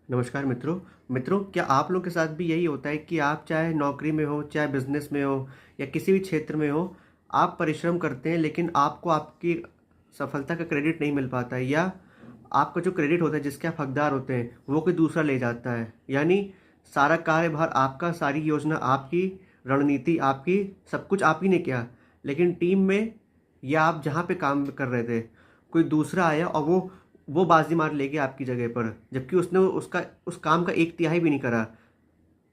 नमस्कार मित्रों। क्या आप लोग के साथ भी यही होता है कि आप चाहे नौकरी में हो, चाहे बिजनेस में हो या किसी भी क्षेत्र में हो, आप परिश्रम करते हैं लेकिन आपको आपकी सफलता का क्रेडिट नहीं मिल पाता है, या आपका जो क्रेडिट होता है जिसके आप हकदार होते हैं वो कोई दूसरा ले जाता है। यानी सारा कार्यभार आपका, सारी योजना आपकी, रणनीति आपकी, सब कुछ आप ही ने किया, लेकिन टीम में या आप जहाँ पे काम कर रहे थे कोई दूसरा आया और वो बाजी मार ले गया आपकी जगह पर, जबकि उसने उस काम का एक तिहाई भी नहीं करा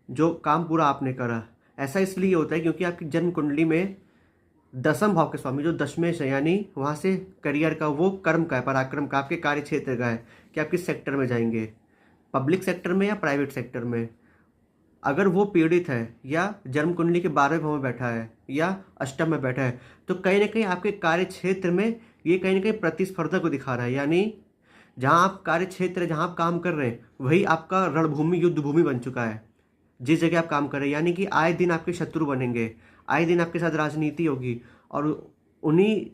जो काम पूरा आपने करा। ऐसा इसलिए होता है क्योंकि आपकी जन्म कुंडली में दसम भाव के स्वामी जो दशमेश है, यानी वहाँ से करियर का, वो कर्म का है, पराक्रम का, आपके कार्य क्षेत्र का है कि आप किस सेक्टर में जाएंगे, पब्लिक सेक्टर में या प्राइवेट सेक्टर में। अगर वो पीड़ित है या जन्म कुंडली के 12वें भाव में बैठा है या अष्टम में बैठा है, तो कहीं ना कहीं आपके कार्य क्षेत्र में ये कहीं ना कहीं प्रतिस्पर्धा को दिखा रहा है। यानी जहाँ आप कार्य क्षेत्र, जहाँ आप काम कर रहे हैं, वही आपका रणभूमि, युद्ध भूमि बन चुका है। जिस जगह आप काम कर रहे हैं, यानी कि आए दिन आपके शत्रु बनेंगे, आए दिन आपके साथ राजनीति होगी, और उन्हीं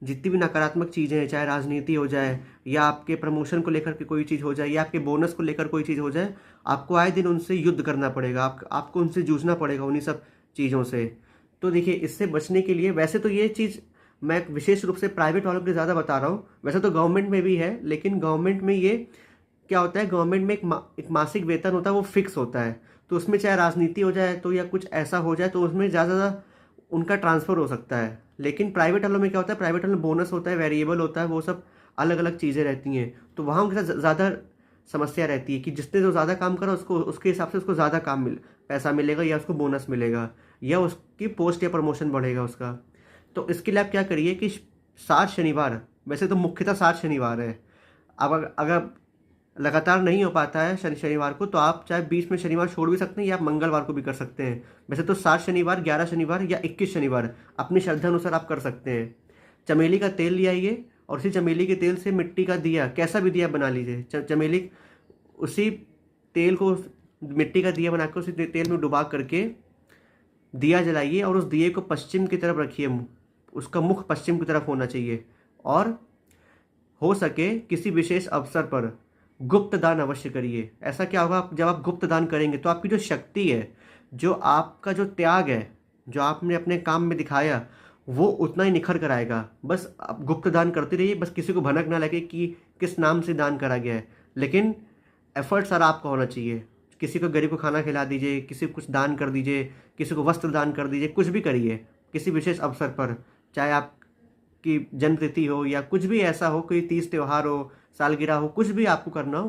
जितनी भी नकारात्मक चीज़ें हैं, चाहे राजनीति हो जाए या आपके प्रमोशन को लेकर के कोई चीज़ हो जाए या आपके बोनस को लेकर कोई चीज़ हो जाए, आपको आए दिन उनसे युद्ध करना पड़ेगा, आपको उनसे जूझना पड़ेगा, उन्हीं सब चीज़ों से। तो देखिए, इससे बचने के लिए, वैसे तो ये चीज़ मैं विशेष रूप से प्राइवेट वालों के लिए ज़्यादा बता रहा हूँ, वैसे तो गवर्नमेंट में भी है, लेकिन गवर्नमेंट में ये क्या होता है, गवर्नमेंट में एक मासिक वेतन होता है, वो फिक्स होता है। तो उसमें चाहे राजनीति हो जाए तो या कुछ ऐसा हो जाए तो उसमें ज़्यादा उनका ट्रांसफ़र हो सकता है। लेकिन प्राइवेट वालों में क्या होता है, प्राइवेट वालों में बोनस होता है, वेरिएबल होता है, वो सब अलग अलग चीज़ें रहती हैं। तो वहाँ उनके साथ ज़्यादा समस्या रहती है कि जिसने जो ज़्यादा काम करा उसको उसके हिसाब से उसको ज़्यादा पैसा मिलेगा, या उसको बोनस मिलेगा, या उसकी पोस्ट या प्रमोशन बढ़ेगा उसका। तो इसके लिए आप क्या करिए कि 7 शनिवार, वैसे तो मुख्यतः 7 शनिवार है, अब अगर लगातार नहीं हो पाता है शनिवार को, तो आप चाहे बीच में शनिवार छोड़ भी सकते हैं या आप मंगलवार को भी कर सकते हैं। वैसे तो 7 शनिवार, 11 शनिवार या 21 शनिवार अपनी श्रद्धा अनुसार आप कर सकते हैं। चमेली का तेल ले आइए और उसी चमेली के तेल से मिट्टी का दिया, कैसा भी दिया बना लीजिए, चमेली, उसी तेल को, मिट्टी का दिया बनाकर उसी तेल में डुबा करके दिया जलाइए और उस दिए को पश्चिम की तरफ रखिए, उसका मुख पश्चिम की तरफ होना चाहिए। और हो सके किसी विशेष अवसर पर गुप्त दान अवश्य करिए। ऐसा क्या होगा, जब आप गुप्त दान करेंगे तो आपकी जो शक्ति है, जो आपका जो त्याग है, जो आपने अपने काम में दिखाया, वो उतना ही निखर कर आएगा। बस आप गुप्त दान करते रहिए, बस किसी को भनक ना लगे कि किस नाम से दान करा गया है, लेकिन एफर्ट सारा आपका होना चाहिए। किसी को, गरीब को खाना खिला दीजिए, किसी को कुछ दान कर दीजिए, किसी को वस्त्र दान कर दीजिए, कुछ भी करिए किसी विशेष अवसर पर, चाहे आपकी जन्मतिथि हो या कुछ भी ऐसा हो, कोई तीज त्यौहार हो, सालगिरह हो, कुछ भी आपको करना हो।